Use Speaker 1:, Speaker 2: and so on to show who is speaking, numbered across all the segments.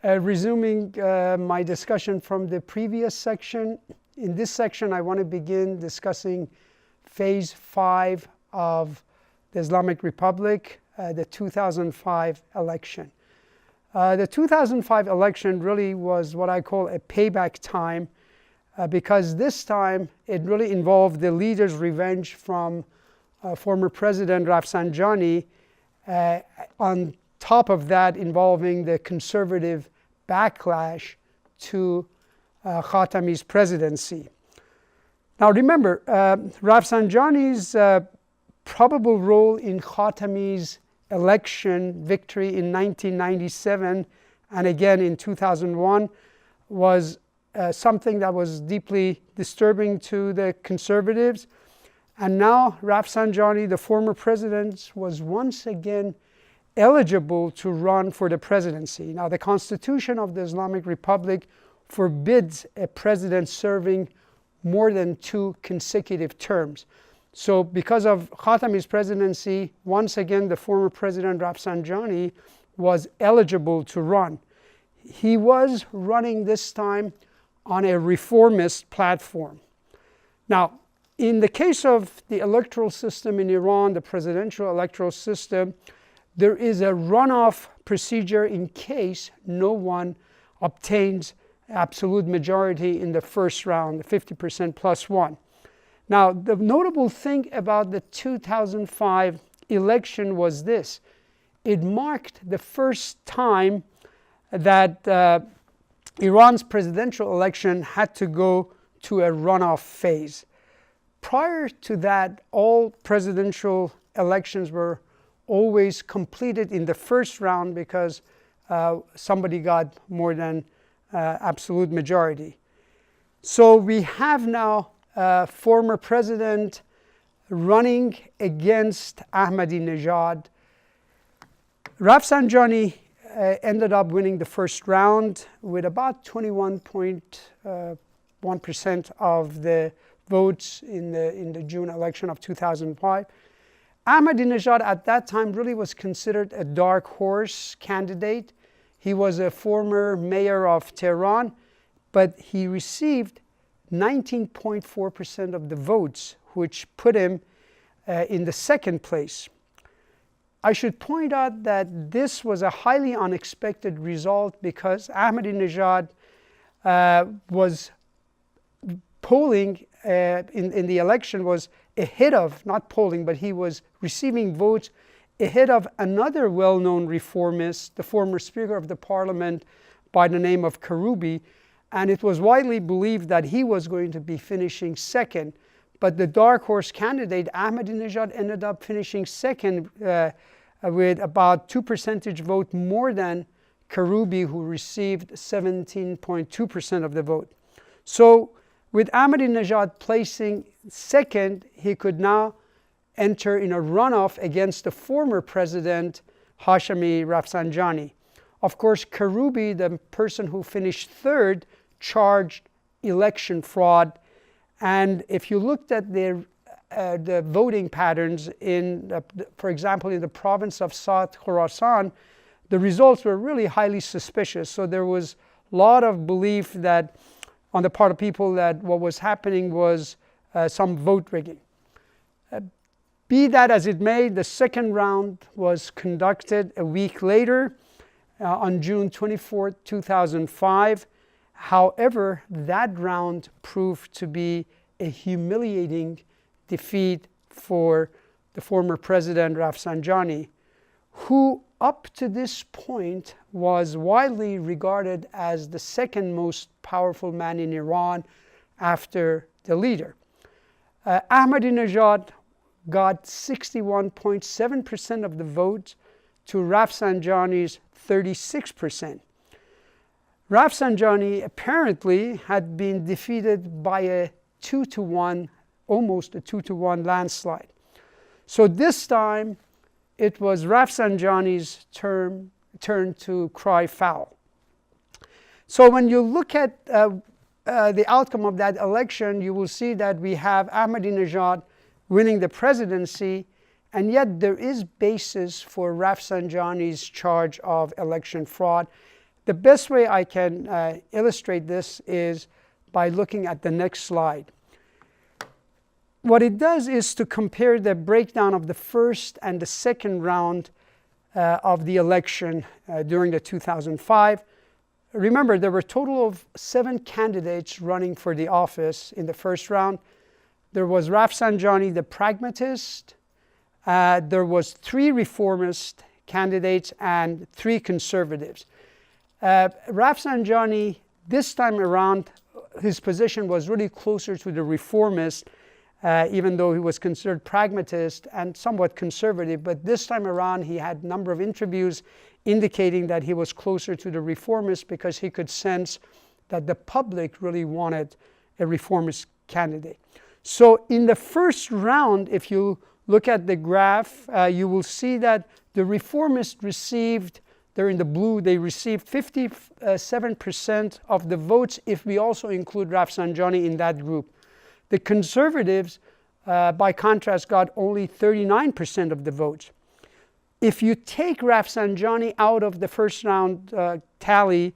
Speaker 1: Resuming my discussion from the previous section, in this section I want to begin discussing phase 5 of the Islamic Republic, the 2005 election. The 2005 election really was what I call a payback time because this time it really involved the leader's revenge from former President Rafsanjani, on top of that involving the conservative backlash to Khatami's presidency. Now remember, Rafsanjani's probable role in Khatami's election victory in 1997 and again in 2001 was something that was deeply disturbing to the conservatives. And now Rafsanjani, the former president, was once again eligible to run for the presidency. Now the Constitution of the Islamic Republic forbids a president serving more than 2 consecutive terms. So because of Khatami's presidency, once again the former president Rafsanjani was eligible to run. He was running this time on a reformist platform. Now, in the case of the electoral system in Iran, the presidential electoral system, there is a runoff procedure in case no one obtains absolute majority in the first round, the 50% plus 1. Now, the notable thing about the 2005 election was this. It marked the first time that Iran's presidential election had to go to a runoff phase. Prior to that, all presidential elections were always completed in the first round because somebody got more than absolute majority. So we have now a former president running against Ahmadinejad. Rafsanjani ended up winning the first round with about 21.1% of the votes in the June election of 2005. Ahmadinejad at that time really was considered a dark horse candidate. He was a former mayor of Tehran, but he received 19.4% of the votes, which put him in the second place. I should point out that this was a highly unexpected result because Ahmadinejad was polling in the election was ahead of, not polling, but he was receiving votes ahead of another well-known reformist, the former Speaker of the Parliament by the name of Karoubi, and it was widely believed that he was going to be finishing second. But the dark horse candidate, Ahmadinejad, ended up finishing second with about 2 percentage votes more than Karoubi, who received 17.2% of the vote. So with Ahmadinejad placing second, he could now enter in a runoff against the former president, Hashemi Rafsanjani. Of course, Karoubi, the person who finished third, charged election fraud. And if you looked at the voting patterns for example, in the province of South Khorasan, the results were really highly suspicious. So there was a lot of belief that on the part of people that what was happening was some vote rigging. Be that as it may, the second round was conducted a week later on June 24, 2005. However, that round proved to be a humiliating defeat for the former president Rafsanjani, who up to this point was widely regarded as the second most powerful man in Iran after the leader. Ahmadinejad got 61.7% of the vote to Rafsanjani's 36%. Rafsanjani apparently had been defeated by a 2-to-1, almost a 2-to-1 landslide. So this time it was Rafsanjani's turn to cry foul. So when you look at the outcome of that election, you will see that we have Ahmadinejad winning the presidency, and yet there is basis for Rafsanjani's charge of election fraud. The best way I can illustrate this is by looking at the next slide. What it does is to compare the breakdown of the first and the second round of the election during the 2005. Remember, there were a total of 7 candidates running for the office in the first round. There was Rafsanjani, the pragmatist. There was 3 reformist candidates and 3 conservatives. Rafsanjani, this time around, his position was really closer to the reformist, even though he was considered pragmatist and somewhat conservative. But this time around, he had a number of interviews indicating that he was closer to the reformist because he could sense that the public really wanted a reformist candidate. So in the first round, if you look at the graph, you will see that the reformists received, they're in the blue, they received 57% of the votes if we also include Rafsanjani in that group. The conservatives, by contrast, got only 39% of the votes. If you take Rafsanjani out of the first round tally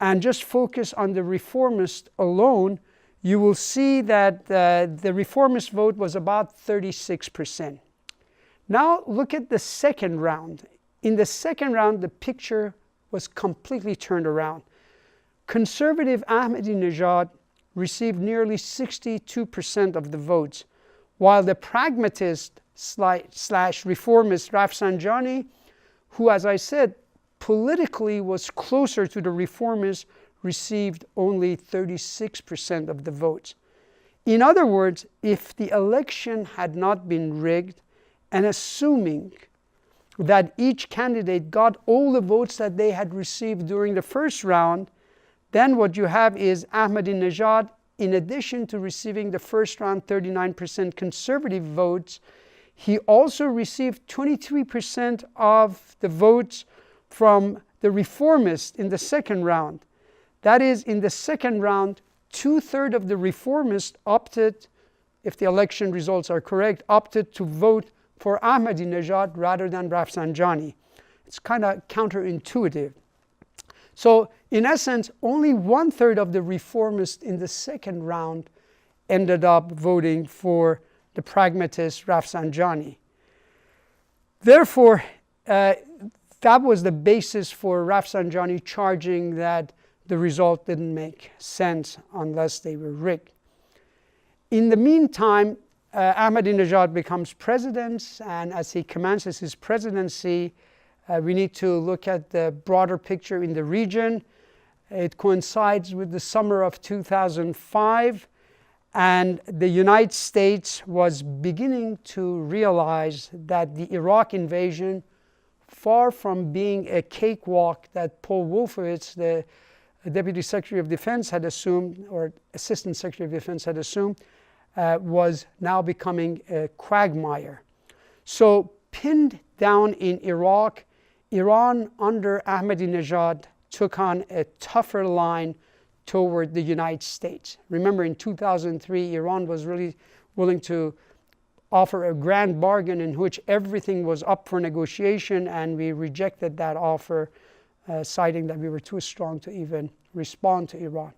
Speaker 1: and just focus on the reformist alone, you will see that the reformist vote was about 36%. Now look at the second round. In the second round, the picture was completely turned around. Conservative Ahmadinejad received nearly 62% of the votes, while the pragmatist / reformist Rafsanjani, who, as I said, politically was closer to the reformists, received only 36% of the votes. In other words, if the election had not been rigged, and assuming that each candidate got all the votes that they had received during the first round, then what you have is Ahmadinejad, in addition to receiving the first round 39% conservative votes, he also received 23% of the votes from the reformists in the second round. That is, in the second round, 2/3 of the reformists opted, if the election results are correct, opted to vote for Ahmadinejad rather than Rafsanjani. It's kind of counterintuitive. So, in essence, only 1/3 of the reformists in the second round ended up voting for the pragmatist Rafsanjani. Therefore, that was the basis for Rafsanjani charging that the result didn't make sense unless they were rigged. In the meantime, Ahmadinejad becomes president, and as he commences his presidency, we need to look at the broader picture in the region. It coincides with the summer of 2005, and the United States was beginning to realize that the Iraq invasion, far from being a cakewalk that Paul Wolfowitz, the Deputy Secretary of Defense, had assumed, or Assistant Secretary of Defense had assumed, was now becoming a quagmire. So, pinned down in Iraq, Iran under Ahmadinejad took on a tougher line toward the United States. Remember, in 2003, Iran was really willing to offer a grand bargain in which everything was up for negotiation, and we rejected that offer, citing that we were too strong to even respond to Iran.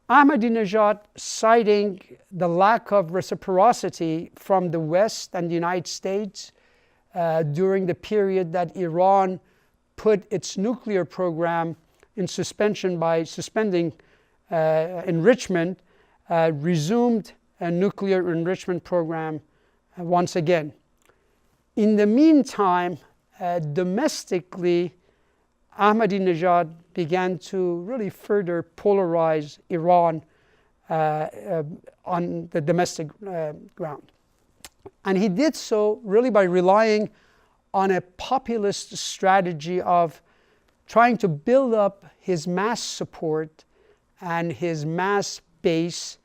Speaker 1: Ahmadinejad, citing the lack of reciprocity from the West and the United States during the period that Iran put its nuclear program in suspension by suspending enrichment, resumed a nuclear enrichment program once again. In the meantime, domestically, Ahmadinejad began to really further polarize Iran on the domestic ground. And he did so really by relying on a populist strategy of trying to build up his mass support and his mass base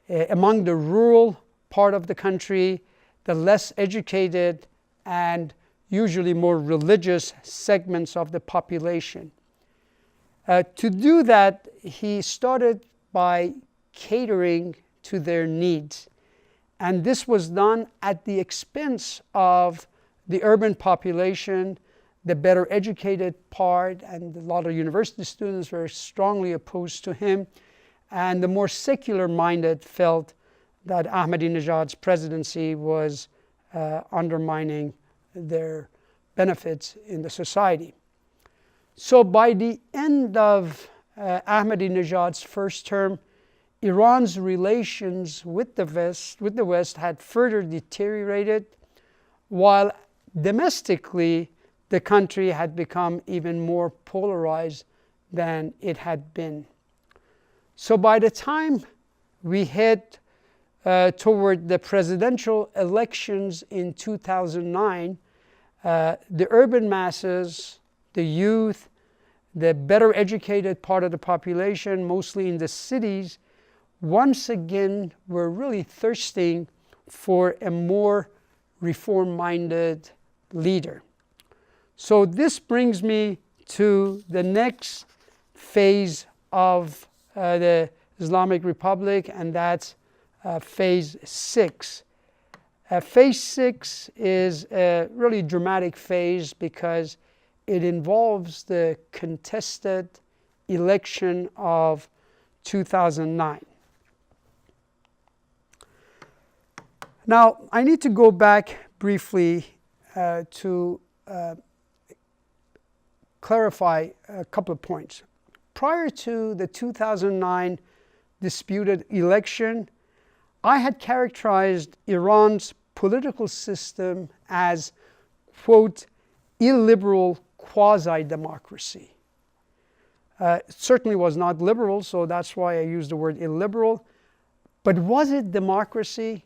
Speaker 1: among the rural part of the country, the less educated, and usually more religious segments of the population. To do that, he started by catering to their needs. And this was done at the expense of the urban population, the better educated part, and a lot of university students were strongly opposed to him. And the more secular-minded felt that Ahmadinejad's presidency was undermining their benefits in the society. So by the end of Ahmadinejad's first term, Iran's relations with the West had further deteriorated, while domestically the country had become even more polarized than it had been. So by the time we head toward the presidential elections in 2009, the urban masses, the youth, the better educated part of the population, mostly in the cities, once again were really thirsting for a more reform-minded leader. So this brings me to the next phase of the Islamic Republic, and that's phase 6. Phase 6 is a really dramatic phase because it involves the contested election of 2009. Now, I need to go back briefly to clarify a couple of points. Prior to the 2009 disputed election, I had characterized Iran's political system as, quote, illiberal quasi-democracy. It certainly was not liberal, so that's why I used the word illiberal. But was it democracy?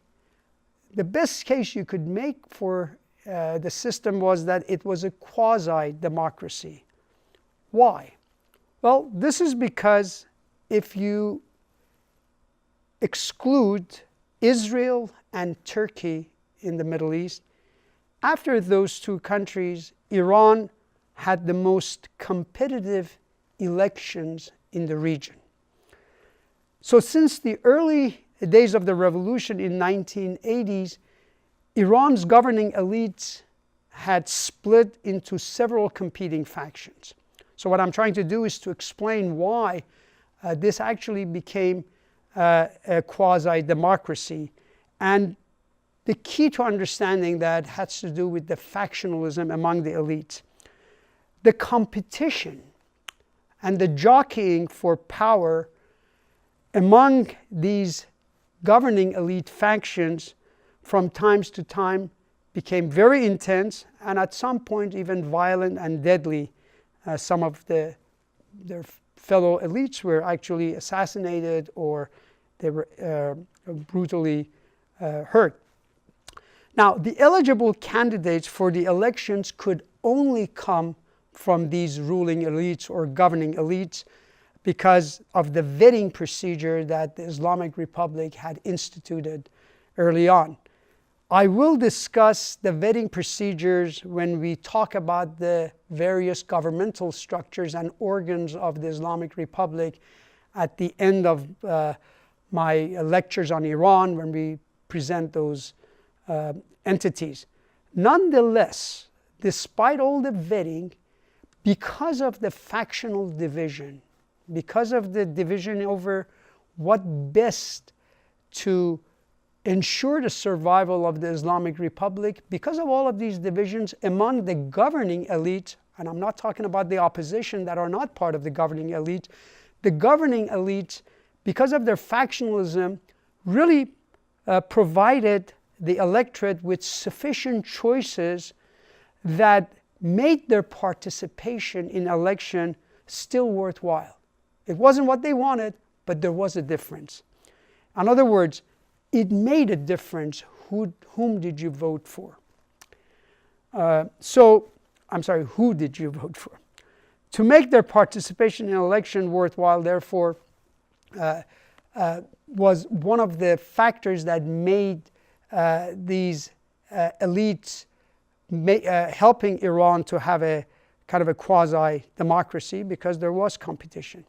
Speaker 1: The best case you could make for the system was that it was a quasi-democracy. Why? Well, this is because if you exclude Israel and Turkey in the Middle East, after those two countries, Iran had the most competitive elections in the region. So since the early days of the revolution in 1980s, Iran's governing elites had split into several competing factions. So what I'm trying to do is to explain why this actually became a quasi-democracy. And the key to understanding that has to do with the factionalism among the elites. The competition and the jockeying for power among these governing elite factions from time to time became very intense and at some point even violent and deadly. Some of their fellow elites were actually assassinated or they were brutally hurt. Now, the eligible candidates for the elections could only come from these ruling elites or governing elites because of the vetting procedure that the Islamic Republic had instituted early on. I will discuss the vetting procedures when we talk about the various governmental structures and organs of the Islamic Republic at the end of my lectures on Iran when we present those entities. Nonetheless, despite all the vetting, because of the factional division, because of the division over what best to ensure the survival of the Islamic Republic, because of all of these divisions among the governing elite, and I'm not talking about the opposition that are not part of the governing elite, the governing elites, because of their factionalism, really provided the electorate with sufficient choices that made their participation in election still worthwhile. It wasn't what they wanted, but there was a difference. In other words, it made a difference whom did you vote for. Who did you vote for? To make their participation in election worthwhile, therefore, was one of the factors that made these elites helping Iran to have a kind of a quasi-democracy because there was competition.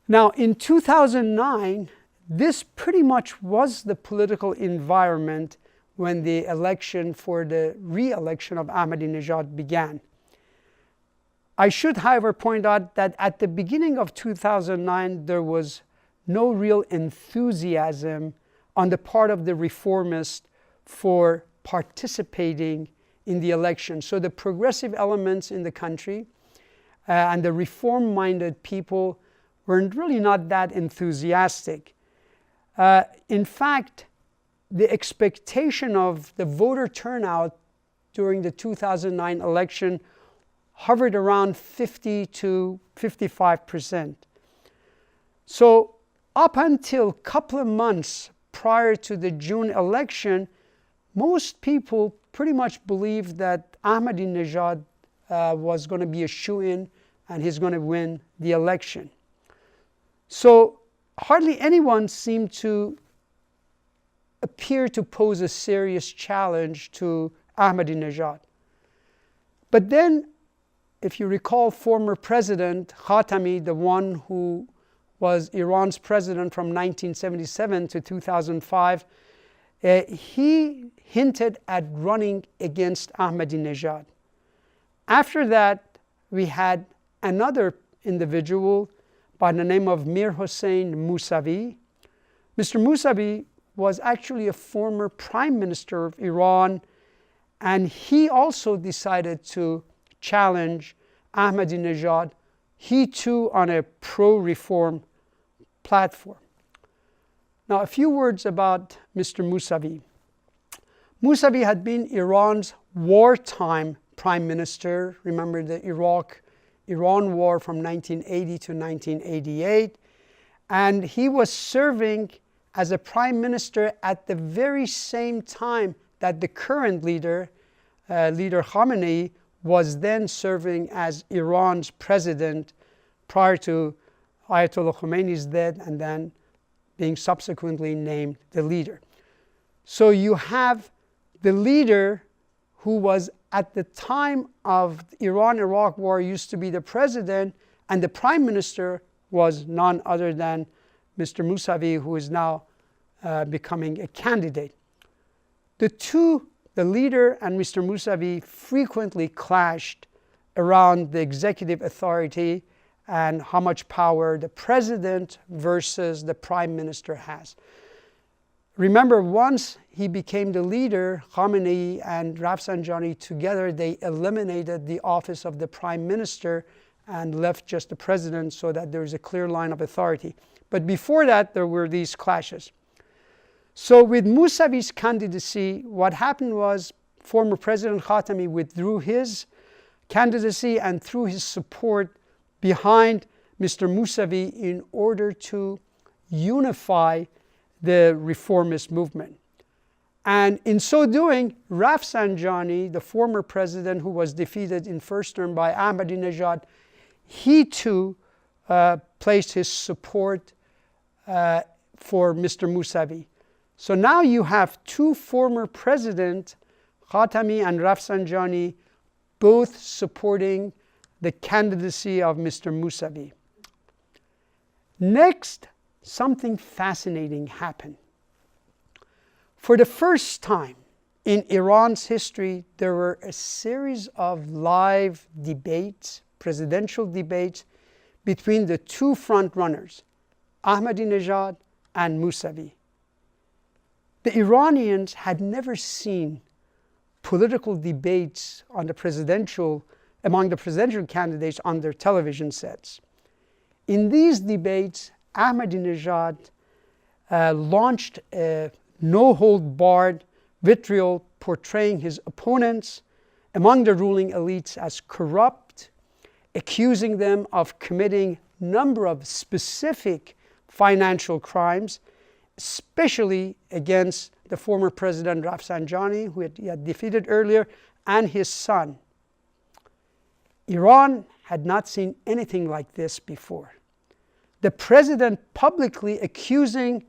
Speaker 1: Now, in 2009, this pretty much was the political environment when the election for the re-election of Ahmadinejad began. I should, however, point out that at the beginning of 2009, there was no real enthusiasm on the part of the reformists for participating in the election. So the progressive elements in the country and the reform-minded people were really not that enthusiastic. In fact, the expectation of the voter turnout during the 2009 election hovered around 50 to 55%. So up until a couple of months prior to the June election, most people pretty much believed that Ahmadinejad was going to be a shoo-in and he's going to win the election. So hardly anyone seemed to appear to pose a serious challenge to Ahmadinejad. But then, if you recall, former President Khatami, the one who was Iran's president from 1977 to 2005, he hinted at running against Ahmadinejad. After that, we had another individual by the name of Mir Hossein Mousavi. Mr. Mousavi was actually a former prime minister of Iran, and he also decided to challenge Ahmadinejad, he too on a pro-reform platform. Now, a few words about Mr. Mousavi. Mousavi had been Iran's wartime prime minister. Remember the Iran war from 1980 to 1988. And he was serving as a prime minister at the very same time that the current leader, Leader Khamenei, was then serving as Iran's president prior to Ayatollah Khomeini's death and then being subsequently named the leader. So you have the leader who was at the time of the Iran-Iraq war used to be the president, and the prime minister was none other than Mr. Mousavi, who is now becoming a candidate. The leader and Mr. Mousavi frequently clashed around the executive authority and how much power the president versus the prime minister has. Remember, once he became the leader, Khamenei and Rafsanjani together, they eliminated the office of the prime minister and left just the president so that there is a clear line of authority. But before that, there were these clashes. So with Mousavi's candidacy, what happened was former President Khatami withdrew his candidacy and threw his support behind Mr. Mousavi in order to unify the reformist movement. And in so doing, Rafsanjani, the former president who was defeated in first term by Ahmadinejad, he too placed his support for Mr. Mousavi. So now you have two former presidents, Khatami and Rafsanjani, both supporting the candidacy of Mr. Mousavi. Next, something fascinating happened. For the first time in Iran's history, there were a series of live debates, presidential debates, between the two front runners, Ahmadinejad and Mousavi. The Iranians had never seen political debates on among the presidential candidates on their television sets. In these debates, Ahmadinejad launched a no-hold-barred vitriol portraying his opponents among the ruling elites as corrupt, accusing them of committing a number of specific financial crimes, especially against the former president Rafsanjani, who he had defeated earlier, and his son. Iran had not seen anything like this before. The president publicly accusing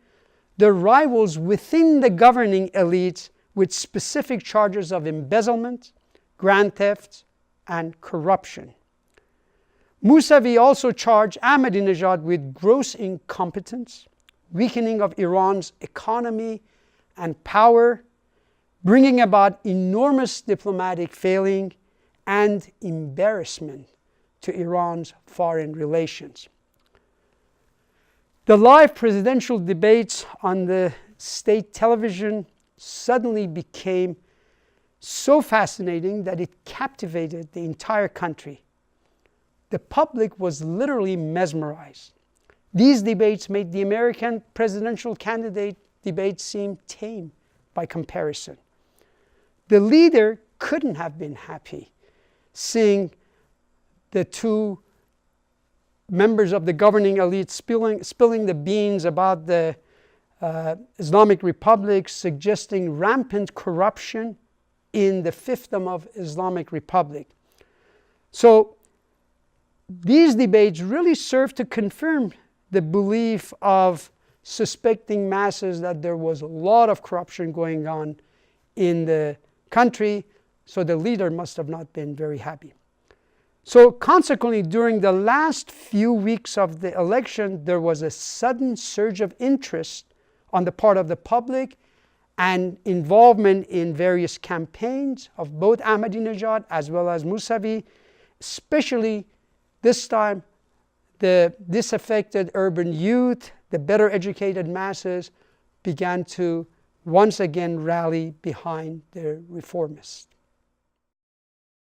Speaker 1: the rivals within the governing elite with specific charges of embezzlement, grand theft, and corruption. Mousavi also charged Ahmadinejad with gross incompetence, weakening of Iran's economy and power, bringing about enormous diplomatic failing and embarrassment to Iran's foreign relations. The live presidential debates on the state television suddenly became so fascinating that it captivated the entire country. The public was literally mesmerized. These debates made the American presidential candidate debate seem tame by comparison. The leader couldn't have been happy seeing the two members of the governing elite spilling the beans about the Islamic Republic, suggesting rampant corruption in the fiefdom of Islamic Republic. So these debates really served to confirm the belief of suspecting masses that there was a lot of corruption going on in the country, so the leader must have not been very happy. So consequently, during the last few weeks of the election, there was a sudden surge of interest on the part of the public and involvement in various campaigns of both Ahmadinejad as well as Mousavi, especially this time the disaffected urban youth, the better educated masses began to once again rally behind the reformists.